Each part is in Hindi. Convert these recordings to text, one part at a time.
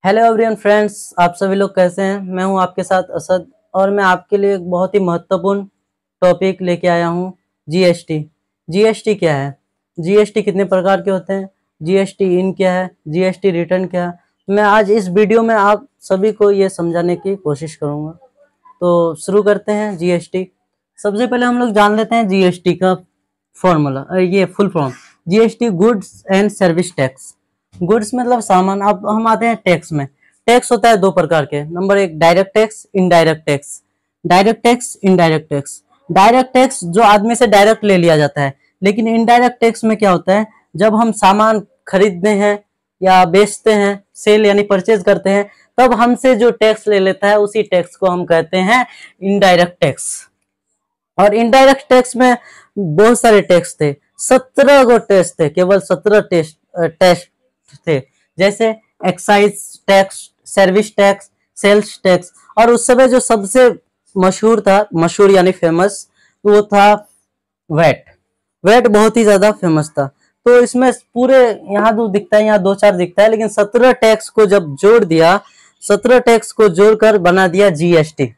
हेलो एवरीवन फ्रेंड्स, आप सभी लोग कैसे हैं। मैं हूं आपके साथ असद और मैं आपके लिए एक बहुत ही महत्वपूर्ण टॉपिक लेके आया हूं। जीएसटी। जीएसटी क्या है, जीएसटी कितने प्रकार के होते हैं, जीएसटी इन क्या है, जीएसटी रिटर्न क्या है। मैं आज इस वीडियो में आप सभी को ये समझाने की कोशिश करूंगा। तो शुरू करते हैं। जीएसटी सबसे पहले हम लोग जान लेते हैं जीएसटी का फॉर्मूला, ये full form. GST goods and service tax. Goods मतलब सामान। अब हम आते हैं टैक्स में। टैक्स होता है दो प्रकार के। नंबर एक direct tax, indirect tax. Direct tax, indirect tax. Direct tax जो आदमी से डायरेक्ट ले लिया जाता है, लेकिन इनडायरेक्ट टैक्स में क्या होता है, जब हम सामान खरीदते हैं या बेचते हैं, सेल यानी परचेज करते हैं, तब हमसे जो टैक्स ले लेता है उसी टैक्स को हम कहते हैं इनडायरेक्ट टैक्स। और इनडायरेक्ट टैक्स में बहुत सारे टैक्स थे, 17 गो टैक्स थे, केवल 17 टैक्स थे। जैसे excise tax, service tax, sales tax. और उस समय जो सबसे मशहूर था, मशहूर यानी फेमस, वो था वैट। वैट बहुत ही ज्यादा फेमस था। तो इसमें पूरे यहाँ दो दिखता है, यहाँ दो चार दिखता है, लेकिन 17 टैक्स को जब जोड़ दिया, 17 टैक्स को जोड़कर बना दिया जीएसटी।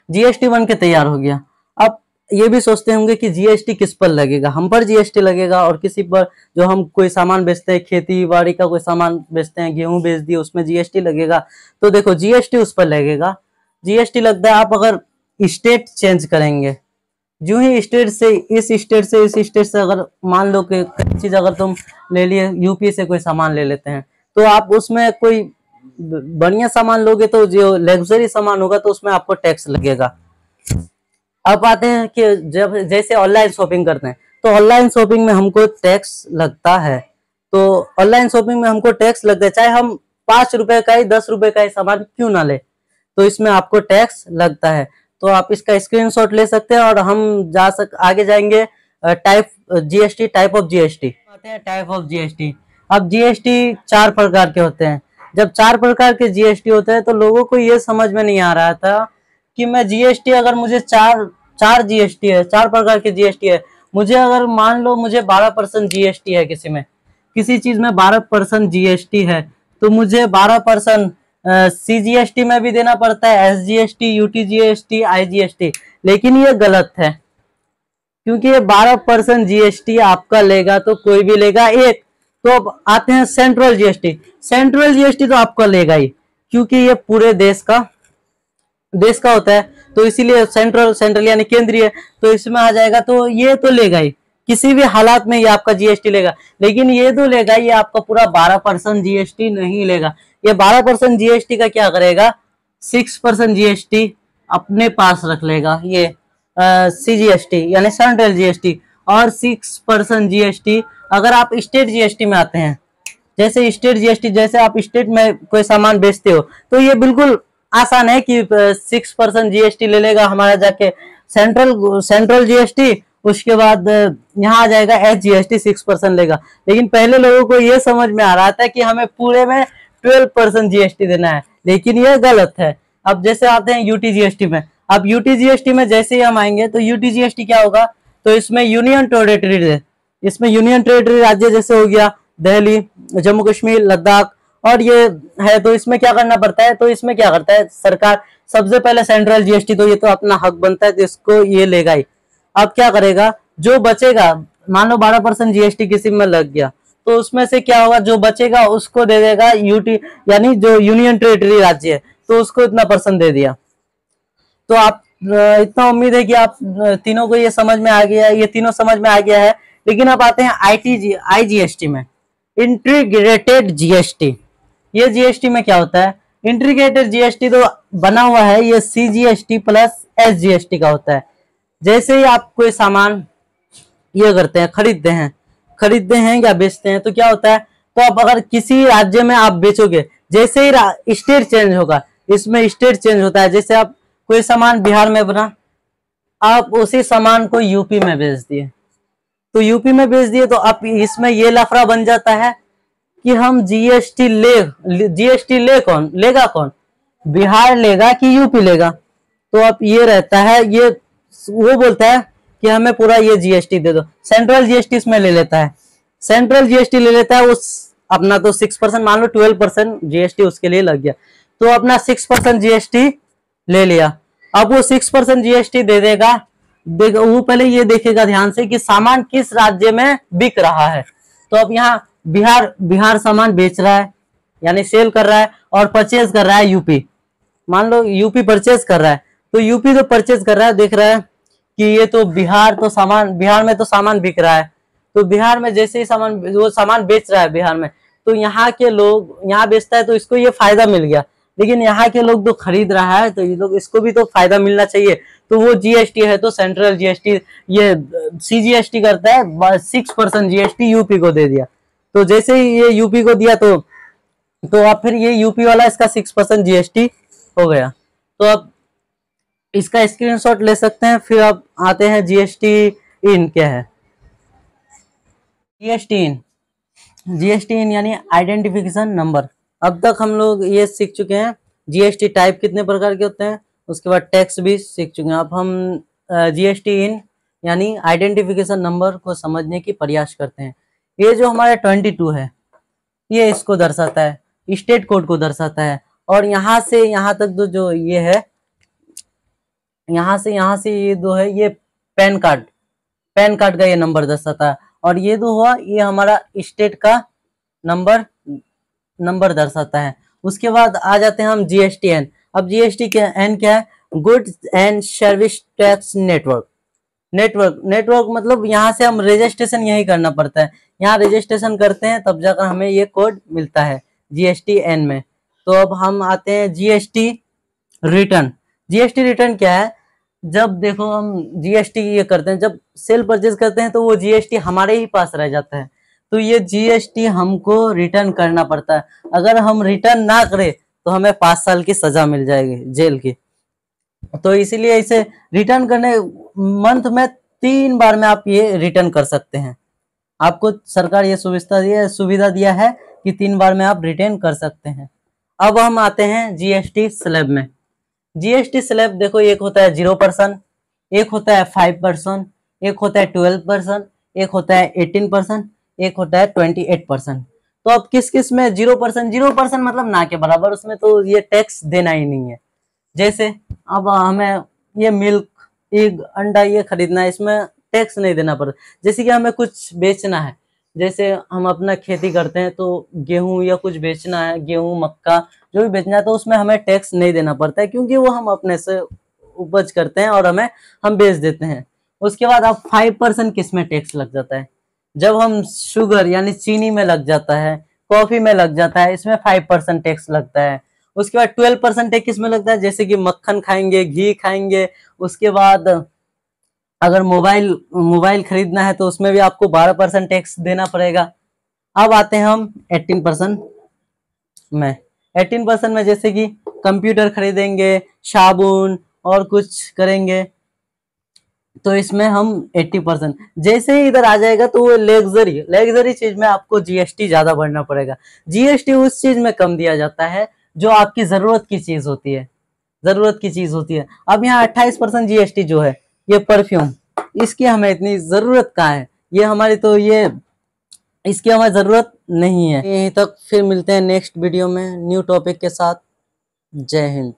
जीएसटी बन के तैयार हो गया। अब ये भी सोचते होंगे कि जीएसटी किस पर लगेगा, हम पर जीएसटी लगेगा और किसी पर, जो हम कोई सामान बेचते हैं, खेती बाड़ी का कोई सामान बेचते हैं, गेहूं बेच दिए, उसमें जीएसटी लगेगा। तो देखो, जीएसटी उस पर लगेगा। जीएसटी लगता है आप अगर स्टेट चेंज करेंगे, जो ही स्टेट से इस स्टेट से इस स्टेट से, अगर मान लो कि चीज अगर तुम ले लिए, यूपी से कोई सामान ले लेते हैं, तो आप उसमें कोई बढ़िया सामान लोगे, तो जो लग्जरी सामान होगा तो उसमें आपको टैक्स लगेगा। अब आते हैं कि जब जैसे ऑनलाइन शॉपिंग करते हैं, तो ऑनलाइन शॉपिंग में हमको टैक्स लगता है। तो ऑनलाइन शॉपिंग में हमको टैक्स लगता है, चाहे हम 5 रुपए का ही 10 रुपए का ही सामान क्यों ना ले, तो इसमें आपको टैक्स लगता है। तो आप इसका स्क्रीनशॉट ले सकते हैं और हम आगे जाएंगे। Type GST, type of GST आते हैं। Type of GST. अब जीएसटी 4 प्रकार के होते हैं। जब 4 प्रकार के जीएसटी होते हैं, तो लोगों को ये समझ में नहीं आ रहा था कि मैं जीएसटी, अगर मुझे चार चार जीएसटी है, 4 प्रकार के जीएसटी है, मुझे अगर मान लो मुझे 12% जीएसटी है, किसी चीज में 12% जीएसटी है, तो मुझे 12% सीजीएसटी में भी देना पड़ता है, एसजीएसटी, यूटीजीएसटी, आईजीएसटी। लेकिन ये गलत है, क्योंकि ये 12% जीएसटी आपका लेगा तो कोई भी लेगा एक। तो अब आते हैं सेंट्रल जीएसटी। सेंट्रल जीएसटी तो आपका लेगा ही, क्योंकि ये पूरे देश का होता है, तो इसीलिए सेंट्रल, सेंट्रल यानी केंद्रीय, तो इसमें आ जाएगा, तो ये तो लेगा ही, किसी भी हालात में ये आपका जीएसटी लेगा। लेकिन ये तो लेगा, ये आपका पूरा 12% जीएसटी नहीं लेगा। ये 12% जीएसटी का क्या करेगा, 6% जीएसटी अपने पास रख लेगा, ये सीजीएसटी यानी सेंट्रल जीएसटी। और 6% जीएसटी अगर आप स्टेट जीएसटी में आते हैं, जैसे स्टेट जीएसटी, जैसे आप स्टेट में कोई सामान बेचते हो, तो ये बिल्कुल आसान है कि 6% जीएसटी ले लेगा हमारा जाके सेंट्रल जीएसटी, उसके बाद यहाँ आ जाएगा एसजीएसटी, 6% लेगा। लेकिन पहले लोगों को ये समझ में आ रहा था कि हमें पूरे में 12% जीएसटी देना है, लेकिन ये गलत है। अब जैसे आते हैं यूटीजीएसटी में। अब यूटीजीएसटी में जैसे ही हम आएंगे, तो यूटीजीएसटी क्या होगा, तो इसमें यूनियन टेरिटरी, इसमें यूनियन टेरिटरी राज्य जैसे हो गया दिल्ली, जम्मू कश्मीर, लद्दाख, और ये है, तो इसमें क्या करना पड़ता है, तो इसमें क्या करता है सरकार, सबसे पहले सेंट्रल जीएसटी, तो ये तो अपना हक बनता है, तो इसको ये लेगा ही। अब क्या करेगा, जो बचेगा, मान लो 12% जीएसटी किसी में लग गया, तो उसमें से क्या होगा, जो बचेगा उसको दे देगा यूटी, यानी जो यूनियन टेरिटरी राज्य है, तो उसको इतना % दे दिया। तो आप इतना उम्मीद है कि आप तीनों को ये समझ में आ गया, ये तीनों समझ में आ गया है। लेकिन अब आते हैं आईजीएसटी में, इंटीग्रेटेड जीएसटी। ये जीएसटी में क्या होता है, इंटीग्रेटेड जीएसटी तो बना हुआ है, ये सीजीएसटी प्लस एसजीएसटी का होता है। जैसे ही आप कोई सामान ये करते हैं, खरीदते हैं या बेचते हैं, तो क्या होता है, तो अब अगर किसी राज्य में आप बेचोगे, जैसे ही स्टेट चेंज होगा, इसमें स्टेट चेंज होता है। जैसे आप कोई सामान बिहार में बना, आप उसी सामान को यूपी में बेच दिए, तो यूपी में बेच दिए, तो अब इसमें ये लफड़ा बन जाता है कि हम जीएसटी ले कौन लेगा, कौन, बिहार लेगा कि यूपी लेगा। तो अब ये रहता है, ये वो बोलता है कि हमें पूरा ये जीएसटी दे दो। सेंट्रल जीएसटी इसमें ले लेता है, सेंट्रल जीएसटी ले लेता है, उस अपना तो 6% मान लो 12% जीएसटी उसके लिए लग गया, तो अपना 6% जीएसटी ले लिया। अब वो 6% जीएसटी दे देगा, वो पहले ये देखेगा ध्यान से कि सामान किस राज्य में बिक रहा है। तो अब यहाँ बिहार सामान बेच रहा है यानी सेल कर रहा है, और परचेज कर रहा है यूपी। मान लो यूपी परचेज कर रहा है, तो यूपी तो परचेज कर रहा है, देख रहा है कि ये तो बिहार में तो सामान बिक रहा है, तो बिहार में जैसे ही वो सामान बेच रहा है बिहार में, तो यहाँ के लोग यहाँ बेचता है तो इसको ये फायदा मिल गया, लेकिन यहाँ के लोग तो खरीद रहा है तो ये लोग इसको भी तो फायदा मिलना चाहिए। तो वो जीएसटी है तो सेंट्रल जीएसटी ये सीजीएसटी करता है, 6% जीएसटी यूपी को दे दिया। तो जैसे ही ये यूपी को दिया तो अब फिर ये यूपी वाला इसका 6% जीएसटी हो गया। तो अब इसका स्क्रीनशॉट ले सकते हैं। फिर अब आते हैं जीएसटी इन क्या है। जीएसटी इन यानी आइडेंटिफिकेशन नंबर। अब तक हम लोग ये सीख चुके हैं जीएसटी टाइप कितने प्रकार के होते हैं, उसके बाद टैक्स भी सीख चुके हैं। अब हम जीएसटी इन यानी आइडेंटिफिकेशन नंबर को समझने की प्रयास करते हैं। ये जो हमारा 22 है ये इसको दर्शाता है, स्टेट कोड को दर्शाता है, और यहाँ से यहाँ तक जो ये है, यहाँ से ये दो है, ये पैन कार्ड का ये नंबर दर्शाता है, और ये दो हुआ ये हमारा स्टेट का नंबर दर्शाता है। उसके बाद आ जाते हैं हम जीएसटी एन। अब जीएसटी के एन क्या है, goods and service tax network मतलब यहाँ से हम रजिस्ट्रेशन यही करना पड़ता है, यहाँ रजिस्ट्रेशन करते हैं तब जाकर हमें ये कोड मिलता है जीएसटी एन में। तो अब हम आते हैं जीएसटी रिटर्न। जीएसटी रिटर्न क्या है, जब देखो हम जीएसटी ये करते हैं, जब सेल परचेज करते हैं तो वो जीएसटी हमारे ही पास रह जाता है, तो ये जीएसटी हमको रिटर्न करना पड़ता है। अगर हम रिटर्न ना करें तो हमें 5 साल की सजा मिल जाएगी जेल की। तो इसीलिए इसे रिटर्न करने मंथ में 3 बार में आप ये रिटर्न कर सकते हैं। आपको सरकार ये सुविधा दिया है कि 3 बार में आप रिटर्न कर सकते हैं। अब हम आते हैं जीएसटी स्लैब में। जीएसटी स्लैब देखो, एक होता है 0%, एक होता है 5%, एक होता है 12%, एक होता है 18%, एक होता है 28%। तो अब किस में 0% मतलब ना के बराबर, उसमें तो ये टैक्स देना ही नहीं है। जैसे अब हमें ये मिल्क, एग, अंडा ये खरीदना है, इसमें टैक्स नहीं देना पड़ता। जैसे कि हमें कुछ बेचना है, जैसे हम अपना खेती करते हैं तो गेहूं या कुछ बेचना है, गेहूं मक्का जो भी बेचना है, तो उसमें हमें टैक्स नहीं देना पड़ता है, क्योंकि वो हम अपने से उपज करते हैं और हम बेच देते हैं। उसके बाद अब 5% किस में टैक्स लग जाता है, जब हम शुगर यानी चीनी में लग जाता है, कॉफी में लग जाता है, इसमें 5% टैक्स लगता है। उसके बाद 12% टैक्स किस में लगता है, जैसे कि मक्खन खाएंगे, घी खाएंगे। उसके बाद अगर मोबाइल खरीदना है तो उसमें भी आपको 12% टैक्स देना पड़ेगा। अब आते हैं हम 18% में। 18% में जैसे कि कंप्यूटर खरीदेंगे, साबुन और कुछ करेंगे, तो इसमें हम 80%। जैसे ही इधर आ जाएगा तो वो लग्जरी चीज में आपको जीएसटी ज्यादा भरना पड़ेगा। जीएसटी उस चीज में कम दिया जाता है जो आपकी जरूरत की चीज होती है। अब यहाँ 28% जीएसटी जो है, ये परफ्यूम, इसकी हमें इतनी जरूरत कहाँ है, ये हमारी तो ये इसकी हमें जरूरत नहीं है। यहीं तक, फिर मिलते हैं नेक्स्ट वीडियो में न्यू टॉपिक के साथ। जय हिंद।